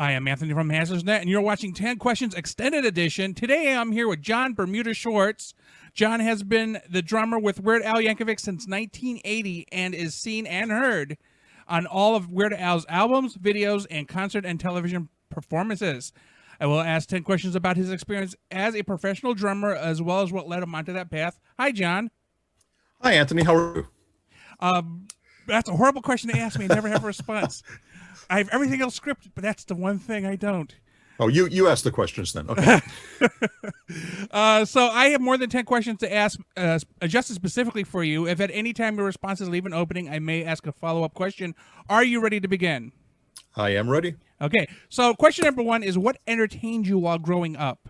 I am Anthony from Hazardsnet, and you're watching 10 Questions Extended Edition. Today I'm here with John Bermuda Schwartz. John has been the drummer with Weird Al Yankovic since 1980 and is seen and heard on all of Weird Al's albums, videos, and concert and television performances. I will ask 10 questions about his experience as a professional drummer, as well as what led him onto that path. Hi, John. Hi, Anthony. How are you? That's a horrible question to ask me. I never have a response. I have everything else scripted, but that's the one thing I don't. Oh, you asked the questions then. Okay. So I have more than 10 questions to ask, adjusted specifically for you. If at any time your responses leave an opening, I may ask a follow-up question. Are you ready to begin? I am ready. Okay. So question number one is, what entertained you while growing up?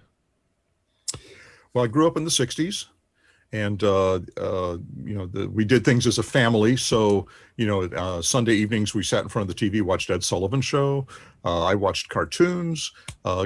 Well, I grew up in the 60s. And, we did things as a family. So, Sunday evenings, we sat in front of the TV, watched Ed Sullivan Show. I watched cartoons.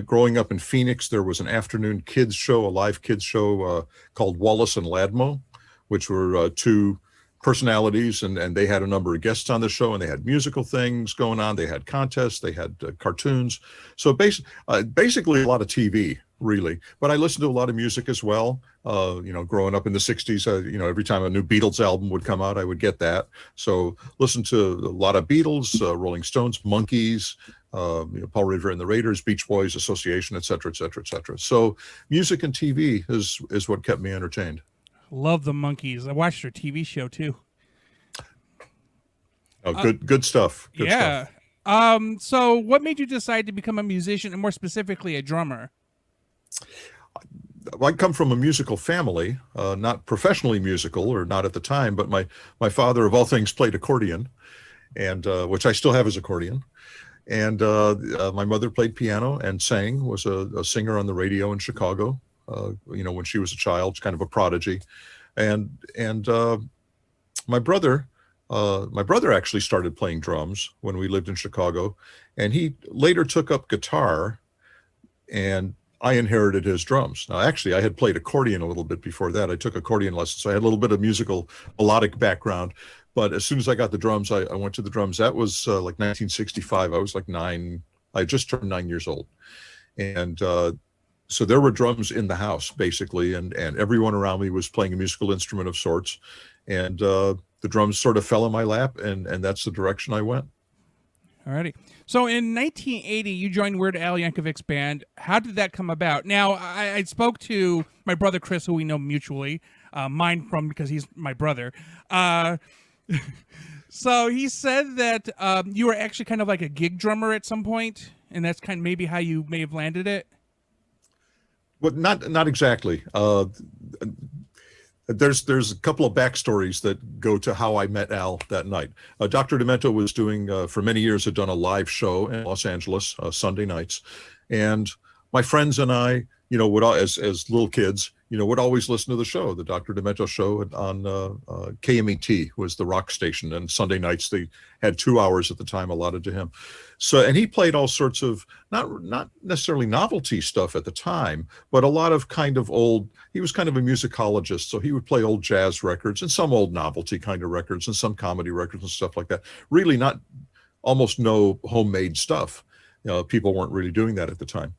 Growing up in Phoenix, there was an afternoon kids show, a live kids show called Wallace and Ladmo, which were two personalities. And they had a number of guests on the show, and they had musical things going on. They had contests. They had cartoons. So basically a lot of TV. Really, but I listened to a lot of music as well. Growing up in the 60s, every time a new Beatles album would come out, I would get that. So listened to a lot of Beatles, Rolling Stones, Monkees, Paul Revere and the Raiders, Beach Boys Association, et cetera, et cetera, et cetera. So music and TV is what kept me entertained. Love the Monkees. I watched their TV show too. Oh, good stuff. Good stuff. So what made you decide to become a musician, and more specifically a drummer? I come from a musical family, not professionally musical, or not at the time, but my father, of all things, played accordion, and which I still have as accordion. And my mother played piano and sang, was a singer on the radio in Chicago, when she was a child, kind of a prodigy. And my brother actually started playing drums when we lived in Chicago, and he later took up guitar, and I inherited his drums. Now, actually, I had played accordion a little bit before that. I took accordion lessons, so I had a little bit of musical melodic background. But as soon as I got the drums, I went to the drums. That was like 1965. I was like 9. I just turned 9 years old. And so there were drums in the house, basically, and everyone around me was playing a musical instrument of sorts. And the drums sort of fell in my lap, and that's the direction I went. Alrighty. So in 1980, you joined Weird Al Yankovic's band. How did that come about? Now, I spoke to my brother Chris, who we know mutually, mine from because he's my brother. So he said that you were actually kind of like a gig drummer at some point, and that's kind of maybe how you may have landed it. Well, not exactly. There's a couple of backstories that go to how I met Al that night. Dr. Demento was doing, for many years, had done a live show in Los Angeles, Sunday nights. And my friends and I, would, as little kids, would always listen to the show, the Dr. Demento show on KMET was the rock station. And Sunday nights, they had 2 hours at the time allotted to him. So, and he played all sorts of, not necessarily novelty stuff at the time, but a lot of kind of old, he was kind of a musicologist. So he would play old jazz records and some old novelty kind of records and some comedy records and stuff like that. Really almost no homemade stuff. People weren't really doing that at the time.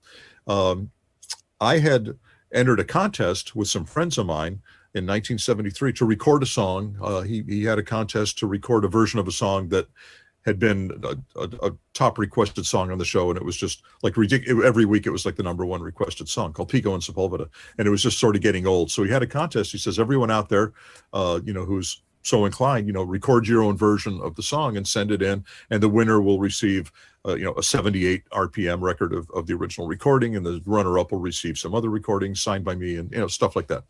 I had entered a contest with some friends of mine in 1973 to record a song. He had a contest to record a version of a song that had been a top requested song on the show, and it was just like ridiculous. Every week it was like the #1 requested song called Pico and Sepulveda, and it was just sort of getting old. So he had a contest. He says, everyone out there, who's so inclined, record your own version of the song and send it in, and the winner will receive a 78 RPM record of the original recording, and the runner-up will receive some other recordings signed by me, and stuff like that.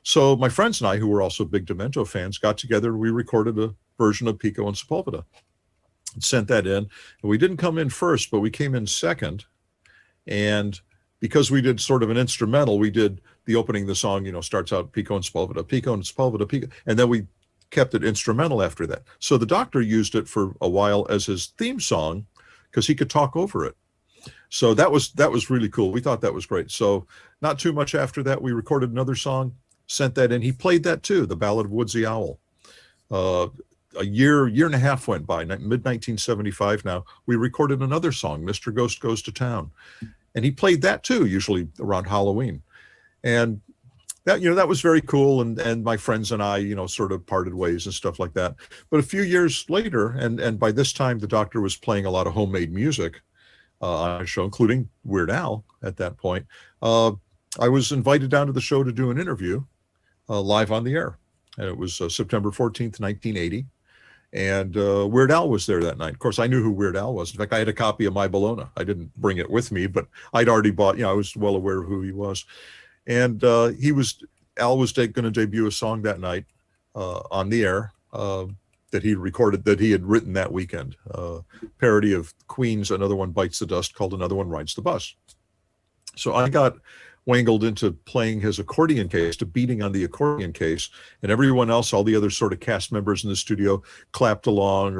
So my friends and I, who were also big Demento fans, got together and we recorded a version of Pico and Sepulveda and sent that in. And we didn't come in first, but we came in second. And because we did sort of an instrumental, we did the opening of the song, starts out Pico and Sepulveda, Pico and Sepulveda, Pico, and then we kept it instrumental after that. So the Doctor used it for a while as his theme song because he could talk over it. So that was really cool. We thought that was great. So not too much after that, we recorded another song, sent that in. He played that too, the Ballad of Woodsy Owl. a year and a half went by, mid 1975 now, we recorded another song, Mr. Ghost Goes to Town. And he played that too, usually around Halloween. And that, that was very cool. And my friends and I, sort of parted ways and stuff like that. But a few years later, and by this time, the Doctor was playing a lot of homemade music on a show, including Weird Al at that point. I was invited down to the show to do an interview live on the air. And it was September 14th, 1980. And Weird Al was there that night. Of course, I knew who Weird Al was. In fact, I had a copy of My Bologna. I didn't bring it with me, but I'd already bought, I was well aware of who he was. And Al was going to debut a song that night on the air that he recorded, that he had written that weekend. Parody of Queen's Another One Bites the Dust, called Another One Rides the Bus. So I got wangled into playing his accordion case, to beating on the accordion case, and everyone else, all the other sort of cast members in the studio, clapped along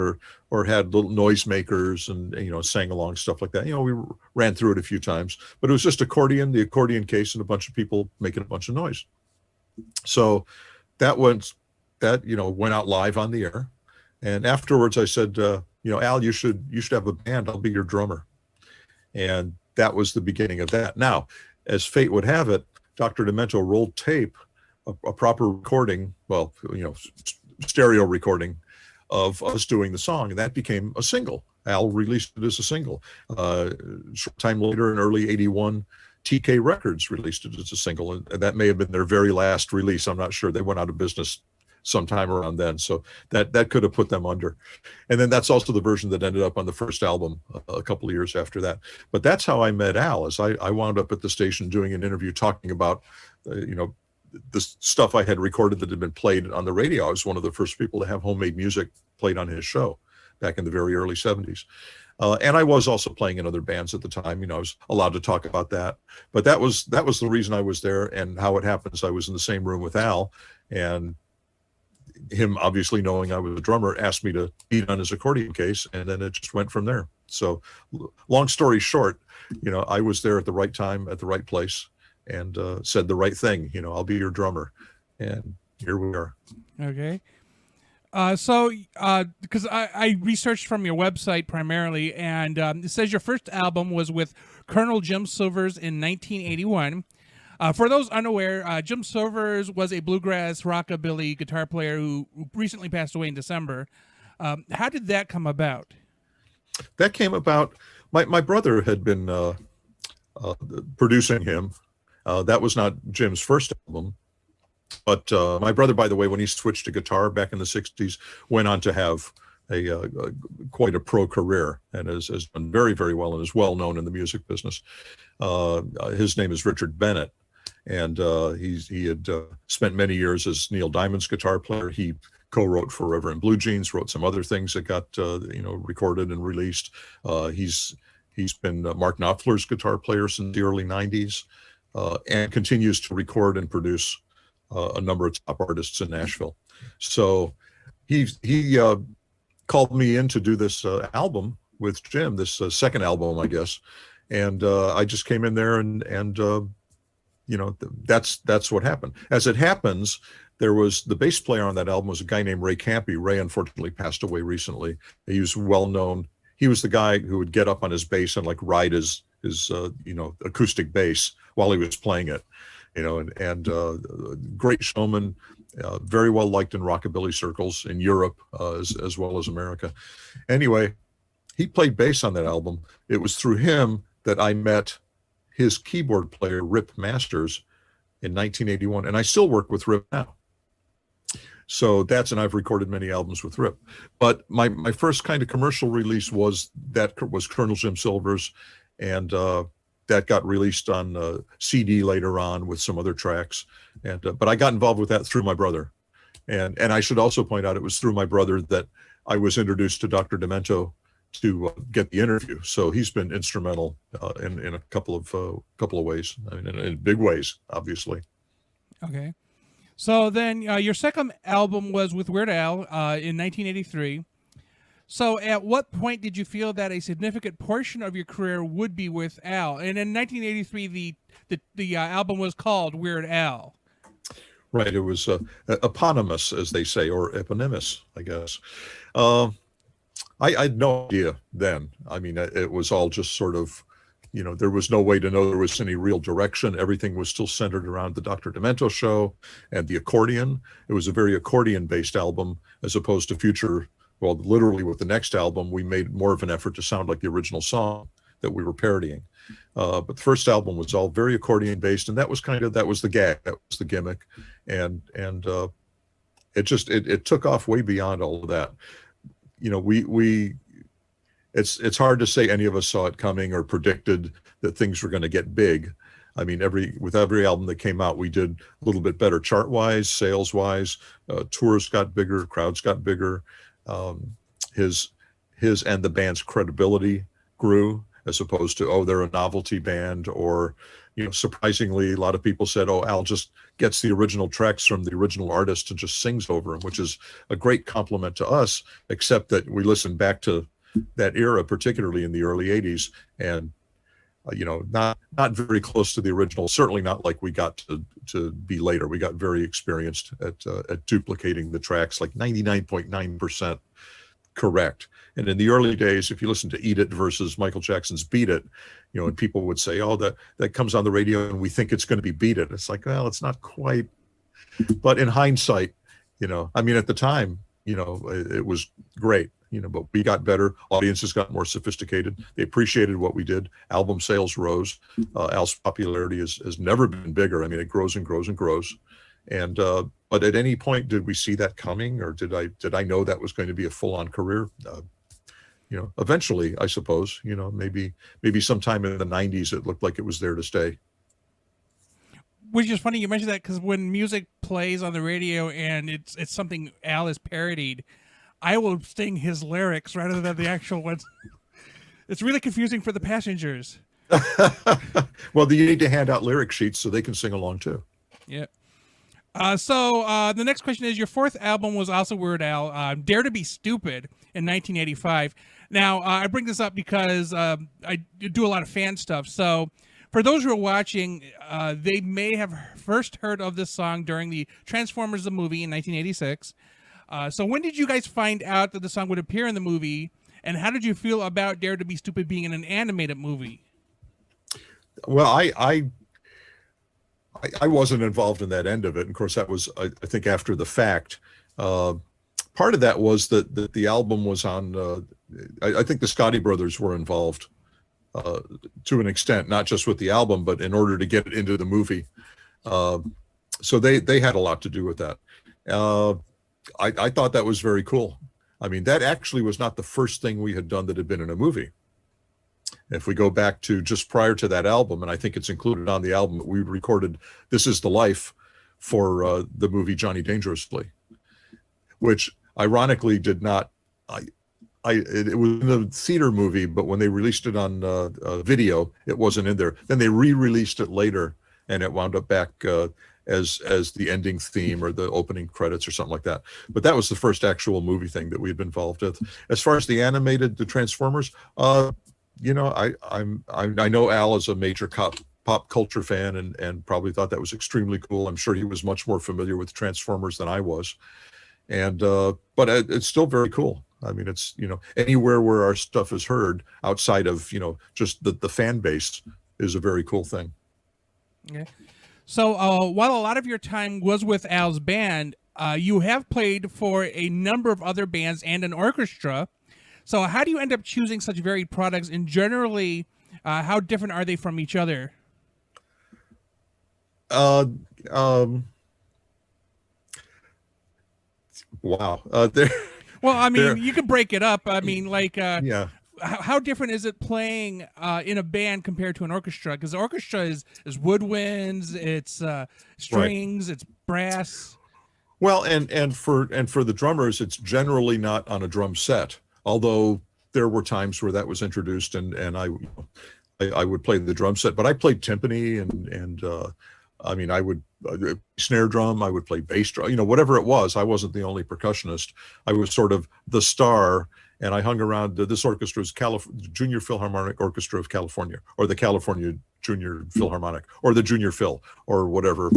or had little noisemakers and sang along, stuff like that. We ran through it a few times, but it was just accordion, the accordion case, and a bunch of people making a bunch of noise. So that went out live on the air, and afterwards I said, Al, you should have a band. I'll be your drummer, and that was the beginning of that. Now, as fate would have it, Dr. Demento rolled tape, a proper recording, stereo recording of us doing the song, and that became a single. Al released it as a single. Short time later, in early '81, TK Records released it as a single, and that may have been their very last release. I'm not sure. They went out of business sometime around then, so that could have put them under. And then that's also the version that ended up on the first album a couple of years after that. But that's how I met Al. As I wound up at the station doing an interview talking about the stuff I had recorded that had been played on the radio. I was one of the first people to have homemade music played on his show back in the very early 70s. And I was also playing in other bands at the time. I was allowed to talk about that. But that was the reason I was there. And how it happens, I was in the same room with Al, and him, obviously knowing I was a drummer, asked me to beat on his accordion case, and then it just went from there. So long story short, I was there at the right time, at the right place, and said the right thing, I'll be your drummer. And here we are. Okay. Because I researched from your website primarily, and it says your first album was with Colonel Jim Silvers in 1981. For those unaware, Jim Silvers was a bluegrass rockabilly guitar player who recently passed away in December. How did that come about? That came about, my brother had been producing him. That was not Jim's first album. But my brother, by the way, when he switched to guitar back in the 60s, went on to have quite a pro career, and has done very, very well, and is well known in the music business. His name is Richard Bennett. And he had spent many years as Neil Diamond's guitar player. He co-wrote Forever in Blue Jeans, wrote some other things that got recorded and released. He's been Mark Knopfler's guitar player since the early 90s, and continues to record and produce a number of top artists in Nashville. So he called me in to do this album with Jim, this second album, I guess. And I just came in there and that's what happened. As it happens, there was the bass player on that album was a guy named Ray Campy. Ray unfortunately passed away recently. He was well known. He was the guy who would get up on his bass and like ride his acoustic bass while he was playing it, and great showman, very well liked in rockabilly circles in Europe as well as America. Anyway, he played bass on that album. It was through him that I met his keyboard player, Rip Masters, in 1981. And I still work with Rip now. So and I've recorded many albums with Rip. But my first kind of commercial release was Colonel Jim Silvers. And that got released on CD later on with some other tracks. And but I got involved with that through my brother. And I should also point out, it was through my brother that I was introduced to Dr. Demento to get the interview. So he's been instrumental in a couple of ways, in big ways, obviously. Okay. So then your second album was with Weird Al in 1983. So at what point did you feel that a significant portion of your career would be with Al? And in 1983, the album was called Weird Al. Right. It was eponymous, as they say, or eponymous, I guess. Uh, I had no idea then. I mean, it was all just sort of, there was no way to know there was any real direction. Everything was still centered around the Dr. Demento show and the accordion. It was a very accordion-based album as opposed to future. Well, literally with the next album, we made more of an effort to sound like the original song that we were parodying. But the first album was all very accordion-based, and that was the gag, that was the gimmick, and it took off way beyond all of that. It's hard to say any of us saw it coming or predicted that things were going to get big. I mean, with every album that came out, we did a little bit better chart-wise, sales-wise. Tours got bigger, crowds got bigger. His and the band's credibility grew, as opposed to, oh, they're a novelty band, or, surprisingly, a lot of people said, oh, Al just gets the original tracks from the original artist and just sings over them, which is a great compliment to us, except that we listen back to that era, particularly in the early 80s, and not very close to the original, certainly not like we got to be later. We got very experienced at duplicating the tracks, like 99.9% correct. And in the early days, if you listen to Eat It versus Michael Jackson's Beat It, and people would say, oh, that comes on the radio and we think it's going to be Beat It. It's like, well, it's not quite. But in hindsight, I mean, at the time, it was great, but we got better. Audiences got more sophisticated. They appreciated what we did. Album sales rose. Al's popularity has never been bigger. I mean, it grows and grows and grows. And but at any point, did we see that coming, or did I know that was going to be a full-on career? Eventually, I suppose. Maybe sometime in the 90s, it looked like it was there to stay. Which is funny you mentioned that, because when music plays on the radio and it's something Al is parodied, I will sing his lyrics rather than the actual ones. It's really confusing for the passengers. Well, you need to hand out lyric sheets so they can sing along too. Yeah. So the next question is, your fourth album was also Weird Al, Dare to Be Stupid, in 1985. Now, I bring this up because I do a lot of fan stuff. So for those who are watching, they may have first heard of this song during the Transformers the movie in 1986. So when did you guys find out that the song would appear in the movie, and how did you feel about Dare to Be Stupid being in an animated movie? Well, I wasn't involved in that end of it. And of course, that was, I think, after the fact. Part of that was that the album was on, I think the Scotti brothers were involved to an extent, not just with the album, but in order to get it into the movie. So they had a lot to do with that. I thought that was very cool. I mean, that actually was not the first thing we had done that had been in a movie. If we go back to just prior to that album, and I think it's included on the album, we recorded This Is the Life for the movie Johnny Dangerously, which ironically did not, it was in the theater movie, but when they released it on video, it wasn't in there. Then they re-released it later, and it wound up back as the ending theme or the opening credits or something like that. But that was the first actual movie thing that we had been involved with. As far as the Transformers, I know Al is a major pop culture fan and probably thought that was extremely cool. I'm sure he was much more familiar with Transformers than I was. And but it's still very cool. I mean, it's, anywhere where our stuff is heard outside of, just the fan base is a very cool thing. Okay. So while a lot of your time was with Al's band, you have played for a number of other bands and an orchestra. So how do you end up choosing such varied products, and generally, how different are they from each other? Wow. Well, I mean, you could break it up. I mean, like, yeah. How different is it playing in a band compared to an orchestra? Because the orchestra is woodwinds, it's strings, right. It's brass. Well, and for the drummers, it's generally not on a drum set. Although there were times where that was introduced, and I would play the drum set, but I played timpani and I mean, I would snare drum, I would play bass drum, whatever it was. I wasn't the only percussionist. I was sort of the star, and I hung around. This orchestra is Junior Philharmonic Orchestra of California, or the California Junior Philharmonic, or the Junior Phil, or whatever,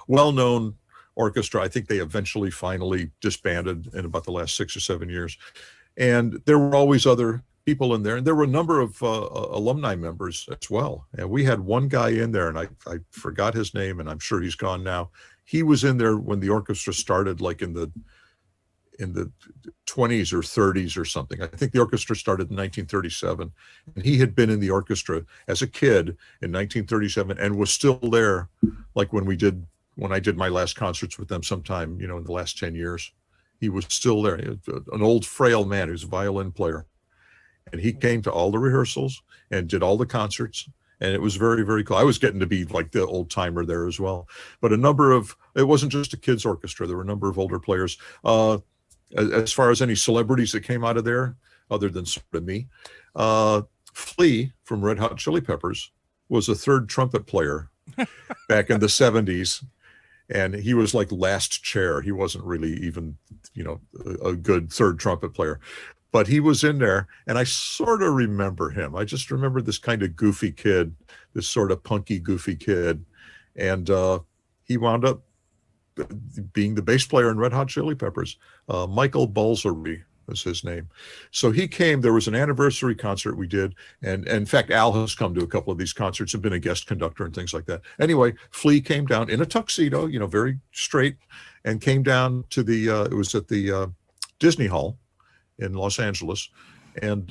well-known orchestra. I think they eventually finally disbanded in about the last 6 or 7 years. And there were always other people in there. And there were a number of alumni members as well. And we had one guy in there, and I forgot his name, and I'm sure he's gone now. He was in there when the orchestra started, like in the 20s or 30s or something. I think the orchestra started in 1937, and he had been in the orchestra as a kid in 1937 and was still there, like when I did my last concerts with them sometime, in the last 10 years. He was still there, an old frail man who's a violin player. And he came to all the rehearsals and did all the concerts. And it was very, very cool. I was getting to be like the old timer there as well. But it wasn't just a kids orchestra. There were a number of older players. As far as any celebrities that came out of there, other than sort of me, Flea from Red Hot Chili Peppers was a third trumpet player back in the 70s. And he was like last chair. He wasn't really even, a good third trumpet player. But he was in there, and I sort of remember him. I just remember this kind of goofy kid, this sort of punky, goofy kid. And he wound up being the bass player in Red Hot Chili Peppers. Michael Balzery was his name. So he came. There was an anniversary concert we did. And in fact, Al has come to a couple of these concerts and been a guest conductor and things like that. Anyway, Flea came down in a tuxedo, very straight, and came down to it was at the Disney Hall in Los Angeles, and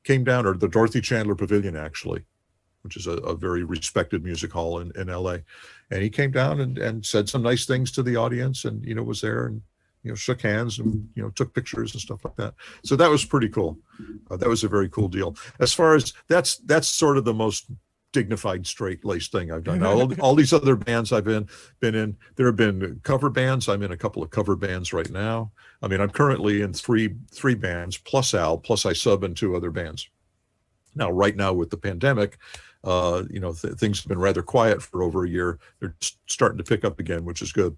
came down, or the Dorothy Chandler Pavilion, actually, which is a very respected music hall in LA. And he came down and said some nice things to the audience, and, was there and, shook hands and, took pictures and stuff like that. So that was pretty cool. That was a very cool deal. As far as that's sort of the most dignified, straight-laced thing I've done. Now, all these other bands I've been in, there have been cover bands. I'm in a couple of cover bands right now. I mean, I'm currently in three bands plus Al, plus I sub in 2 other bands. Now, right now with the pandemic, things have been rather quiet for over a year. They're starting to pick up again, which is good.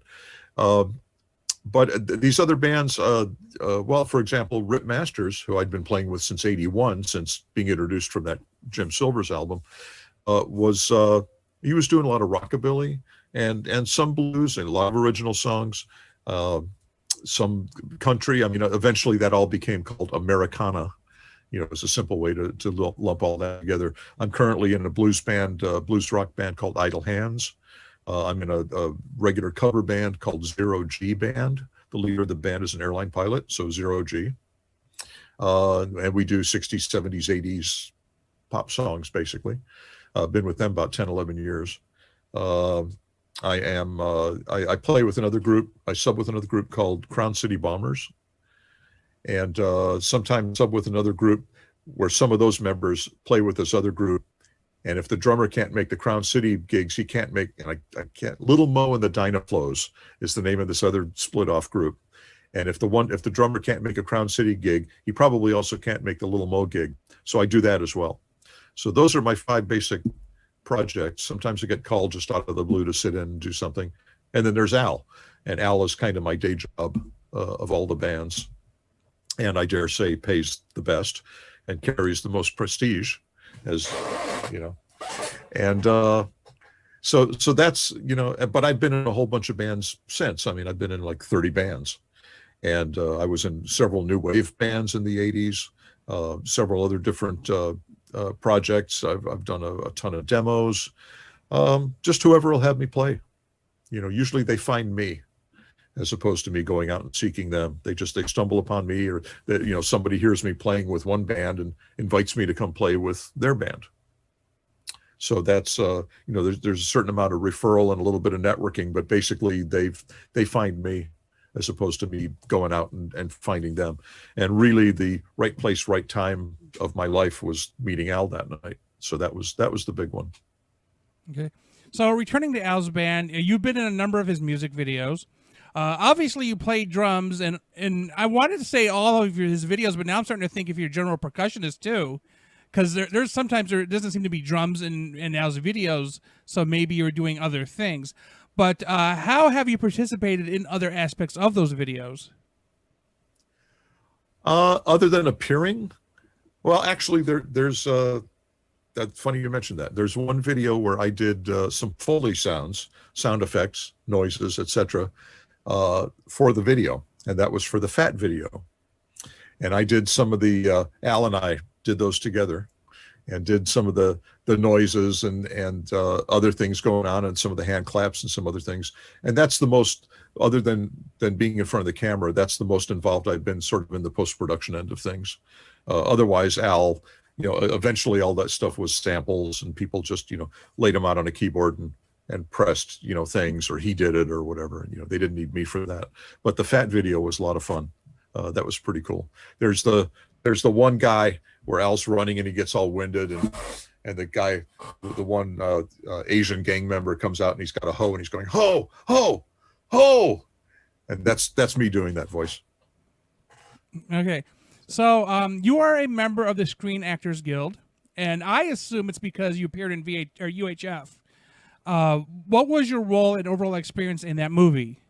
But these other bands, well, for example, Rip Masters, who I'd been playing with since '81, since being introduced from that Jim Silvers album, he was doing a lot of rockabilly and some blues and a lot of original songs, some country. I mean, eventually that all became called Americana. It's a simple way to lump all that together. I'm currently in a blues rock band called Idle Hands. I'm in a regular cover band called Zero G Band. The leader of the band is an airline pilot, so Zero G. And we do 60s, 70s, 80s pop songs, basically. I've been with them about 10, 11 years. I play with another group. I sub with another group called Crown City Bombers. And sometimes sub with another group where some of those members play with this other group. And if the drummer can't make the Crown City gigs, he can't make, and I can't, Little Mo and the Dynaflows is the name of this other split off group. And if the drummer can't make a Crown City gig, he probably also can't make the Little Mo gig. So I do that as well. So those are my 5 basic projects. Sometimes I get called just out of the blue to sit in and do something. And then there's Al. And Al is kind of my day job of all the bands. And I dare say pays the best and carries the most prestige, as and so that's, but I've been in a whole bunch of bands since. I mean, I've been in like 30 bands, and I was in several new wave bands in the 80s, several other different projects. I've done a ton of demos, just whoever will have me play. Usually they find me, as opposed to me going out and seeking them. They stumble upon me, or that, somebody hears me playing with one band and invites me to come play with their band. So that's, there's a certain amount of referral and a little bit of networking, but basically they find me as opposed to me going out and finding them. And really the right place, right time of my life was meeting Al that night. So that was the big one. Okay. So returning to Al's band, you've been in a number of his music videos. Obviously, you play drums, and I wanted to say all of his videos, but now I'm starting to think if you're a general percussionist too, because there's sometimes there doesn't seem to be drums in Al's videos, so maybe you're doing other things. But how have you participated in other aspects of those videos? Other than appearing, well, actually, there's that's funny you mentioned that. There's one video where I did some Foley sound effects, noises, etc., for the video, and that was for the Fat video. And I did some of the Al and I did those together, and did some of the noises and other things going on, and some of the hand claps and some other things. And that's the most, other than being in front of the camera, that's the most involved I've been sort of in the post-production end of things. Otherwise, Al, eventually all that stuff was samples, and people just, laid them out on a keyboard and pressed, things, or he did it or whatever. They didn't need me for that. But the Fat video was a lot of fun. That was pretty cool. There's the one guy where Al's running and he gets all winded, and the guy, the one Asian gang member comes out and he's got a hoe and he's going, ho, ho, ho. And that's me doing that voice. Okay. So you are a member of the Screen Actors Guild, and I assume it's because you appeared in UHF. What was your role and overall experience in that movie?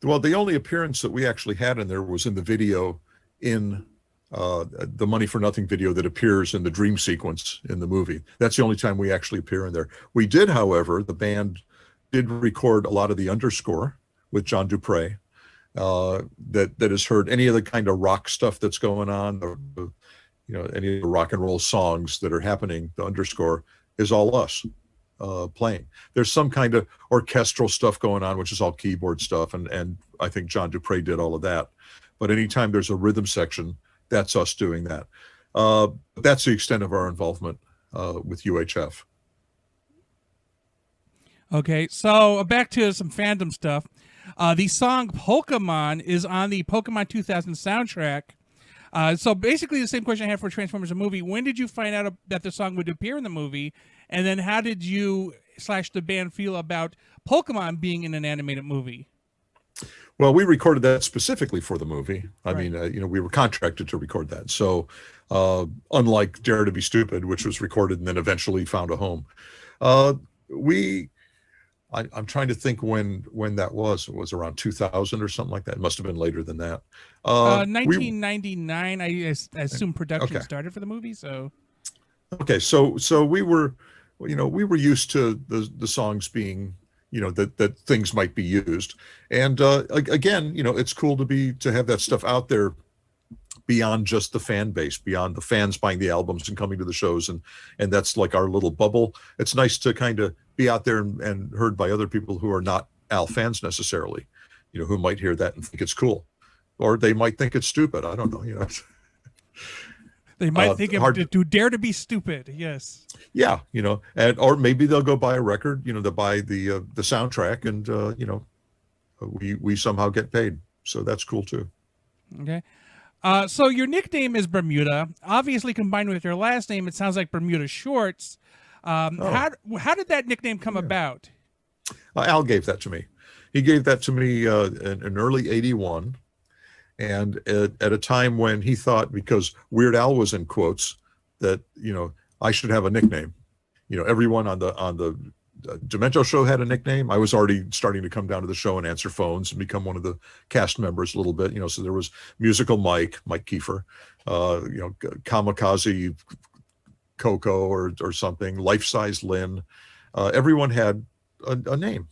Well, the only appearance that we actually had in there was in the video, in the Money for Nothing video that appears in the dream sequence in the movie. That's the only time we actually appear in there. We did, however, the band did record a lot of the underscore with John Dupre. That has heard any of the kind of rock stuff that's going on, or, any of the rock and roll songs that are happening. The underscore is all us playing. There's some kind of orchestral stuff going on, which is all keyboard stuff, and I think John Dupre did all of that. But anytime there's a rhythm section, that's us doing that. That's the extent of our involvement with UHF. Okay, so back to some fandom stuff. The song Pokemon is on the Pokemon 2000 soundtrack. So basically the same question I had for Transformers the movie. When did you find out that the song would appear in the movie? And then how did you / the band feel about Pokemon being in an animated movie? Well, we recorded that specifically for the movie. I Right. mean, we were contracted to record that. So unlike Dare to Be Stupid, which was recorded and then eventually found a home, I'm trying to think when that was. It was around 2000 or something like that. It must have been later than that. 1999, I assume production Okay. started for the movie. So Okay, so we were, we were used to the songs being, that things might be used, and again, it's cool to have that stuff out there beyond just the fan base, beyond the fans buying the albums and coming to the shows, and that's like our little bubble. It's nice to kind of be out there and heard by other people who are not Al fans necessarily, who might hear that and think it's cool, or they might think it's stupid. I don't know, they might think to Dare to Be Stupid. Yes. Yeah, and or maybe they'll go buy a record, they'll buy the soundtrack, and we somehow get paid, so that's cool too. Okay. So your nickname is Bermuda. Obviously, combined with your last name, it sounds like Bermuda Schwartz. How did that nickname come about? Al gave that to me. He gave that to me in early '81, and at a time when he thought, because Weird Al was in quotes, that I should have a nickname. Everyone on the Demento show had a nickname. I was already starting to come down to the show and answer phones and become one of the cast members a little bit. So there was Musical Mike Kiefer, Kamikaze Coco or something, Life Size Lynn. Everyone had a name,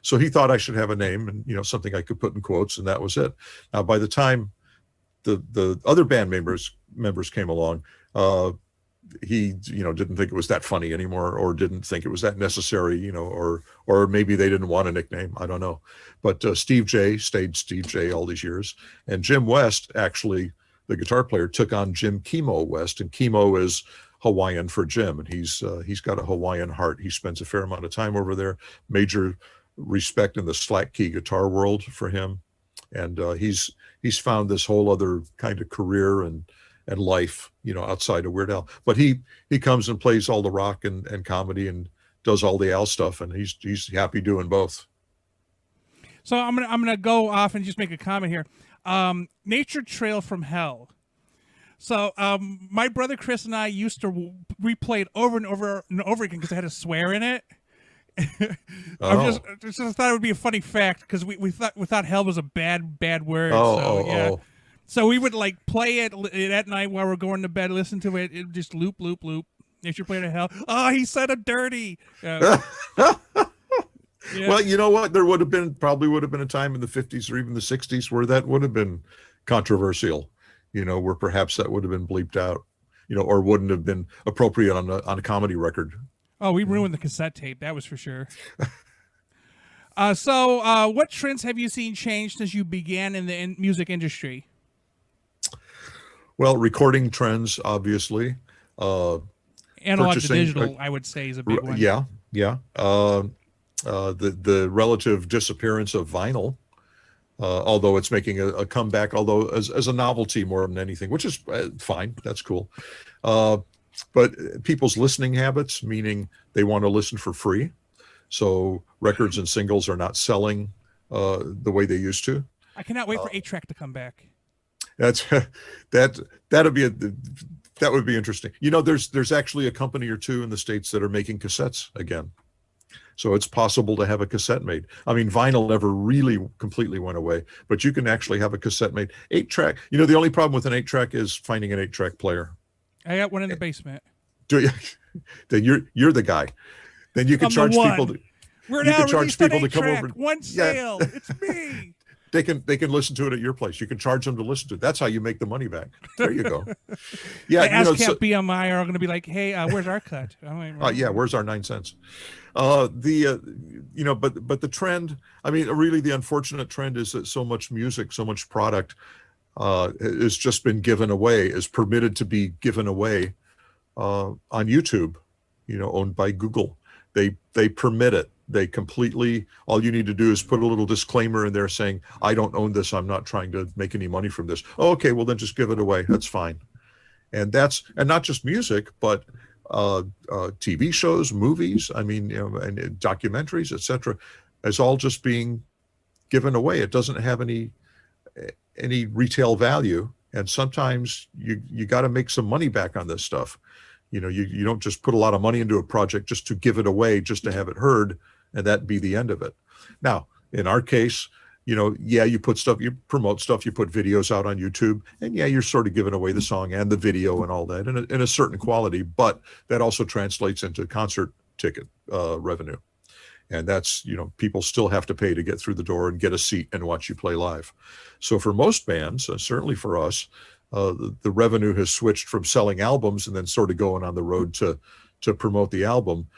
so he thought I should have a name and, something I could put in quotes, and that was it. Now, by the time the other band members came along, he, didn't think it was that funny anymore, or didn't think it was that necessary, or maybe they didn't want a nickname. I don't know. But Steve J stayed Steve J all these years. And Jim West, actually, the guitar player, took on Jim Chemo West, and Chemo is Hawaiian for Jim, and he's got a Hawaiian heart. He spends a fair amount of time over there. Major respect in the slack key guitar world for him, and he's found this whole other kind of career and life, outside of Weird Al. But he comes and plays all the rock and comedy and does all the Al stuff, and he's happy doing both. So I'm gonna go off and just make a comment here. Nature Trail from Hell. So my brother Chris and I used to replay it over and over and over again because it had a swear in it. I just thought it would be a funny fact because we thought hell was a bad word. So we would play it at night while we're going to bed, listen to it. It just loop. Nature Played to Hell. Oh, he said a dirty. Yeah. Well, you know what? There probably would have been a time in the 50s or even the 60s where that would have been controversial, where perhaps that would have been bleeped out, or wouldn't have been appropriate on a comedy record. Oh, we ruined the cassette tape. That was for sure. So what trends have you seen change since you began in the music industry? Well, recording trends, obviously. Analog to digital, I would say, is a big one. Yeah. The relative disappearance of vinyl, although it's making a comeback, although as a novelty more than anything, which is fine. That's cool. But people's listening habits, meaning they want to listen for free. So records and singles are not selling the way they used to. I cannot wait for 8-track to come back. That would be interesting. There's actually a company or two in the States that are making cassettes again. So it's possible to have a cassette made. I mean, vinyl never really completely went away, but you can actually have a cassette made. 8-track, the only problem with an 8-track is finding an 8-track player. I got one in the basement. Do you? Then you're the guy. Then you can charge people to come over. One sale. Yeah. It's me. They can listen to it at your place. You can charge them to listen to it. That's how you make the money back. There you go. Yeah, ASCAP BMI are going to be like, hey, where's our cut? Yeah, where's our 9 cents? But the trend. I mean, really, the unfortunate trend is that so much music, so much product, has just been given away, is permitted to be given away on YouTube. Owned by Google. They permit it. They completely, all you need to do is put a little disclaimer in there saying, I don't own this. I'm not trying to make any money from this. Oh, okay, well then just give it away. That's fine. And not just music, but TV shows, movies, and documentaries, etc. is all just being given away. It doesn't have any retail value. And sometimes you got to make some money back on this stuff. You don't just put a lot of money into a project just to give it away, just to have it heard, and that be the end of it. Now, in our case, you put stuff, you promote stuff, you put videos out on YouTube, and you're sort of giving away the song and the video and all that in a certain quality, but that also translates into concert ticket revenue. And that's, people still have to pay to get through the door and get a seat and watch you play live. So for most bands, certainly for us, the revenue has switched from selling albums and then sort of going on the road to promote the album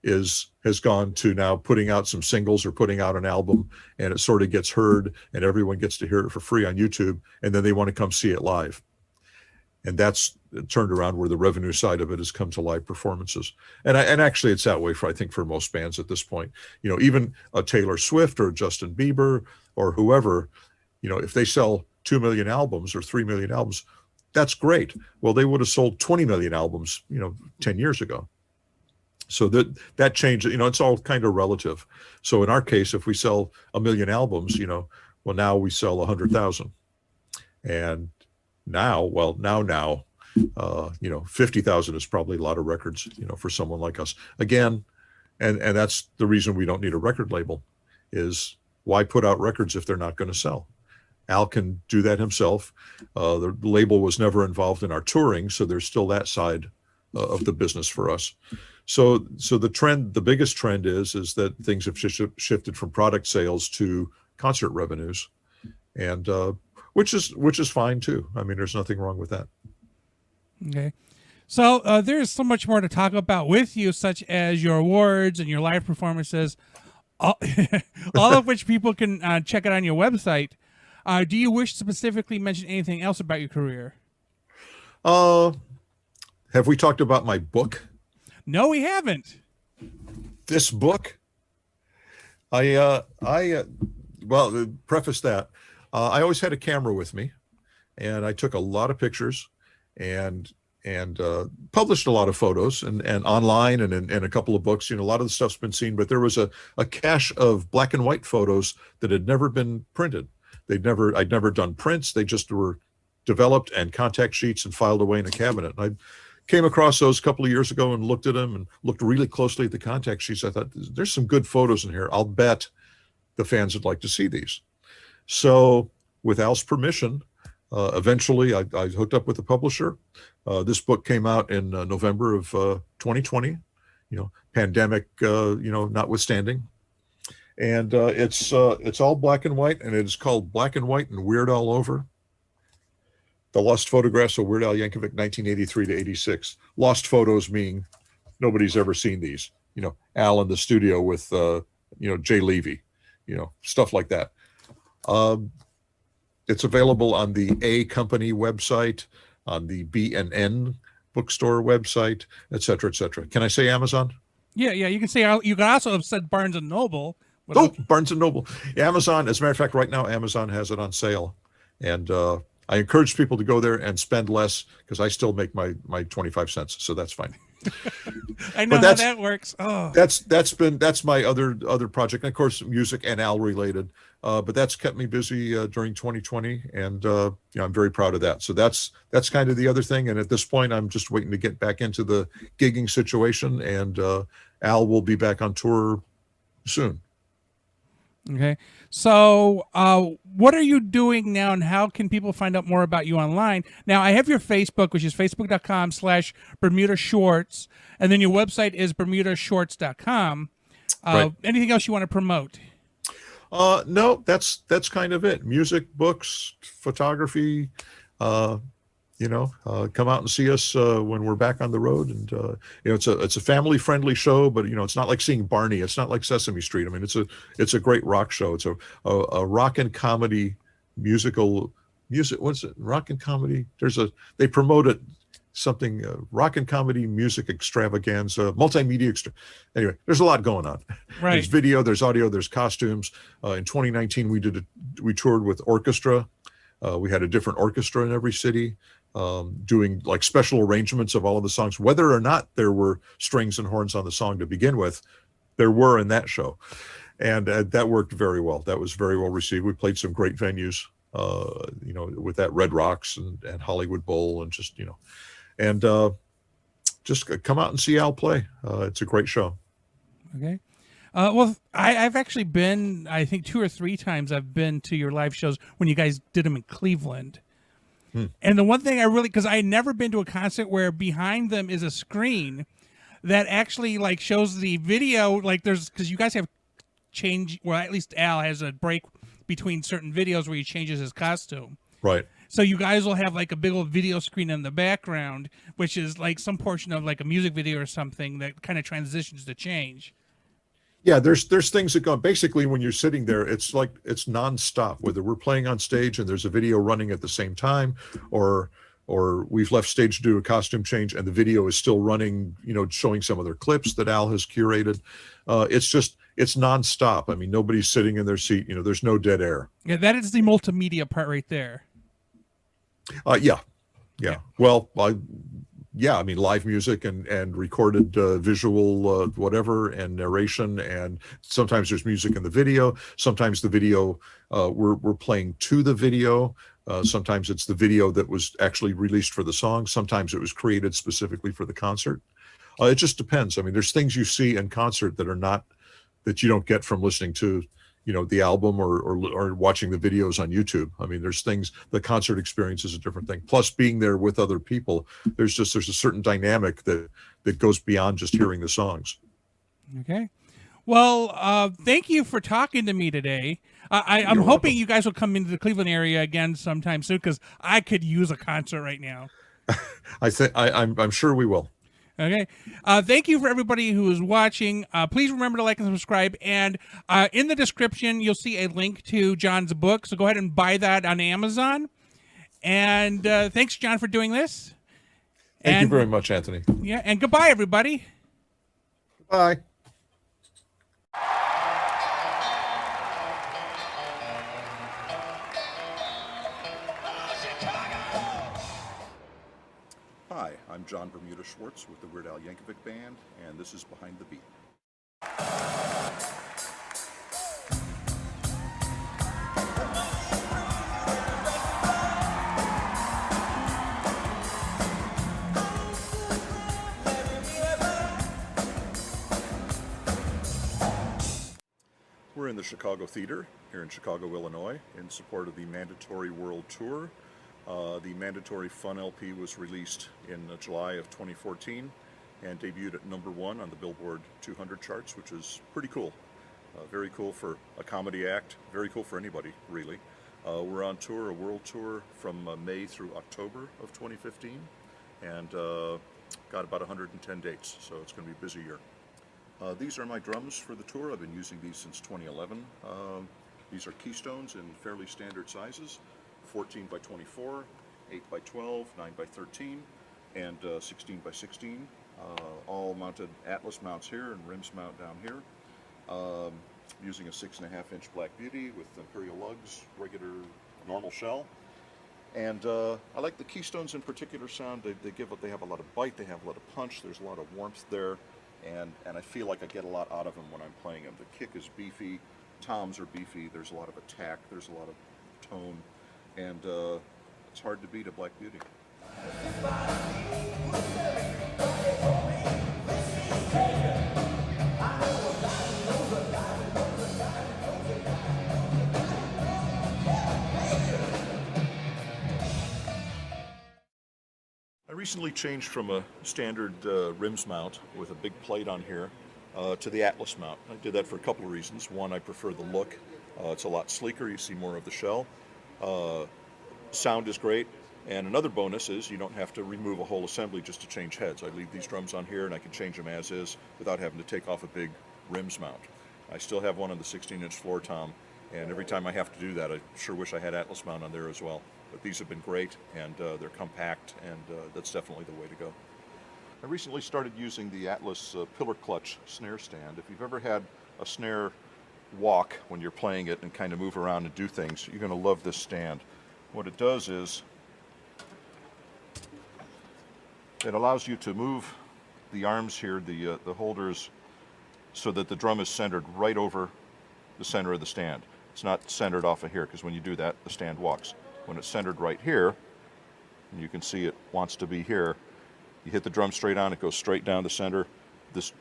has gone to now putting out some singles or putting out an album, and it sort of gets heard and everyone gets to hear it for free on YouTube, and then they want to come see it live. And that's turned around where the revenue side of it has come to live performances. And actually it's that way I think for most bands at this point. Even a Taylor Swift or Justin Bieber or whoever, if they sell 2 million albums or 3 million albums, that's great. Well, they would have sold 20 million albums, 10 years ago. So that change, it's all kind of relative. So in our case, if we sell 1 million albums, well, now we sell 100,000. And now, 50,000 is probably a lot of records, for someone like us. Again, and that's the reason we don't need a record label, is why put out records if they're not going to sell? Al can do that himself. The label was never involved in our touring, so there's still that side of the business for us. So the biggest trend is that things have shifted from product sales to concert revenues, and which is fine too. I mean, there's nothing wrong with that. Okay. So there's so much more to talk about with you, such as your awards and your live performances, all of which people can check out on your website. Do you wish to specifically mention anything else about your career? Have we talked about my book? No, we haven't. This book? Preface that. I always had a camera with me, and I took a lot of pictures and published a lot of photos and online and in a couple of books. A lot of the stuff's been seen, but there was a cache of black and white photos that had never been printed. I'd never done prints. They just were developed and contact sheets and filed away in a cabinet. And I came across those a couple of years ago and looked at them and looked really closely at the contact sheets. I thought, there's some good photos in here. I'll bet the fans would like to see these. So with Al's permission, eventually I hooked up with the publisher. This book came out in November of 2020, pandemic, notwithstanding. And it's all black and white, and it is called Black and White and Weird All Over. The Lost Photographs of Weird Al Yankovic, 1983 to 86. Lost photos meaning nobody's ever seen these. Al in the studio with, Jay Levy, stuff like that. It's available on the A Company website, on the B&N bookstore website, et cetera, et cetera. Can I say Amazon? Yeah, you can say. You could also have said Barnes and Noble. Barnes and Noble. Amazon, as a matter of fact, right now, Amazon has it on sale. And I encourage people to go there and spend less because I still make my 25 cents. So that's fine. I know how that works. Oh, that's my other project. And of course, music and Al related. But that's kept me busy during 2020. And, I'm very proud of that. So that's kind of the other thing. And at this point, I'm just waiting to get back into the gigging situation. And Al will be back on tour soon. okay. So, what are you doing now, and how can people find out more about you online? Now, I have your Facebook, which is facebook.com/Bermuda Schwartz, and then your website is bermudaschwartz.com. Right. Anything else you want to promote? No, that's kind of it. Music, books, photography. Come out and see us when we're back on the road. And it's a family friendly show, but it's not like seeing Barney. It's not like Sesame Street. I mean, it's a great rock show. It's a rock and comedy musical music. What's it? Rock and comedy. They promote it something rock and comedy music extravaganza, multimedia. Anyway, there's a lot going on. Right. There's video, there's audio, there's costumes. In 2019, we toured with orchestra. We had a different orchestra in every city. Doing like special arrangements of all of the songs, whether or not there were strings and horns on the song to begin with, there were in that show. And that worked very well. That was very well received. We played some great venues, with that Red Rocks and Hollywood Bowl and just come out and see Al play. It's a great show. Okay. Well, I've actually been, I think 2 or 3 times I've been to your live shows when you guys did them in Cleveland. And the one thing because I had never been to a concert where behind them is a screen that actually like shows the video, like because you guys have at least Al has a break between certain videos where he changes his costume. Right. So you guys will have like a big old video screen in the background, which is like some portion of like a music video or something that kind of transitions to change. Yeah, there's things that go. Basically, when you're sitting there, it's like it's nonstop. Whether we're playing on stage and there's a video running at the same time, or we've left stage to do a costume change and the video is still running, showing some other clips that Al has curated. It's nonstop. I mean, nobody's sitting in their seat. There's no dead air. Yeah, that is the multimedia part right there. Yeah. Well, I mean, live music and recorded visual, whatever, and narration. And sometimes there's music in the video. Sometimes the video, we're playing to the video. Sometimes it's the video that was actually released for the song. Sometimes it was created specifically for the concert. It just depends. I mean, there's things you see in concert that you don't get from listening to, the album or watching the videos on YouTube. I mean, there's things, the concert experience is a different thing. Plus being there with other people, there's a certain dynamic that goes beyond just hearing the songs. Okay. Well, thank you for talking to me today. I'm hoping you guys will come into the Cleveland area again sometime soon because I could use a concert right now. I'm sure we will. Okay. Thank you for everybody who is watching. Please remember to like and subscribe. And in the description, you'll see a link to John's book. So go ahead and buy that on Amazon. And thanks, John, for doing this. Thank you very much, Anthony. Yeah. And goodbye, everybody. Bye. Hi, I'm John Bermuda Schwartz with the Weird Al Yankovic Band, and this is Behind the Beat. We're in the Chicago Theater here in Chicago, Illinois, in support of the Mandatory World Tour. The Mandatory Fun LP was released in July of 2014, and debuted at #1 on the Billboard 200 charts, which is pretty cool. Very cool for a comedy act, very cool for anybody, really. We're on tour, a world tour from May through October of 2015, and got about 110 dates, so it's going to be a busy year. These are my drums for the tour. I've been using these since 2011. These are Keystones in fairly standard sizes, 14 by 24, 8 by 12, 9 by 13, and 16 by 16. All mounted Atlas mounts here and rims mount down here. Using a 6.5-inch Black Beauty with Imperial lugs, regular normal shell. And I like the Keystones in particular sound. They have a lot of bite, they have a lot of punch, there's a lot of warmth there, and I feel like I get a lot out of them when I'm playing them. The kick is beefy, toms are beefy, there's a lot of attack, there's a lot of tone, and it's hard to beat a Black Beauty. I recently changed from a standard rims mount with a big plate on here to the Atlas mount. I did that for a couple of reasons. One, I prefer the look. It's a lot sleeker, you see more of the shell. Sound is great, and another bonus is you don't have to remove a whole assembly just to change heads. I leave these drums on here and I can change them as is without having to take off a big rims mount. I still have one on the 16-inch floor tom, and every time I have to do that, I sure wish I had Atlas mount on there as well. But these have been great, and they're compact, and that's definitely the way to go. I recently started using the Atlas pillar clutch snare stand. If you've ever had a snare walk when you're playing it and kind of move around and do things, you're going to love this stand. What it does is it allows you to move the arms here, the holders, so that the drum is centered right over the center of the stand. It's not centered off of here, because when you do that, the stand walks. When it's centered right here, and you can see it wants to be here, you hit the drum straight on, it goes straight down the center. This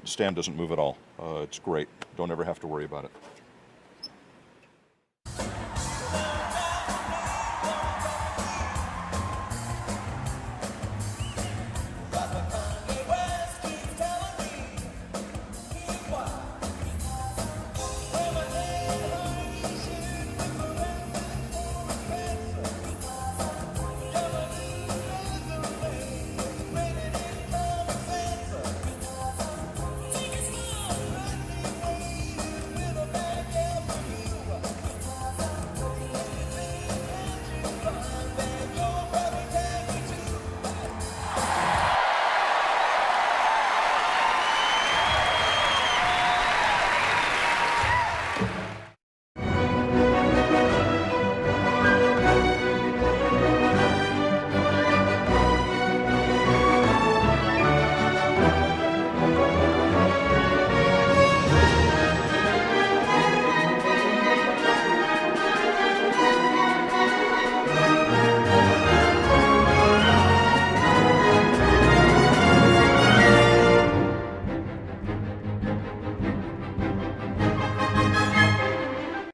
stand doesn't move at all. It's great. Don't ever have to worry about it.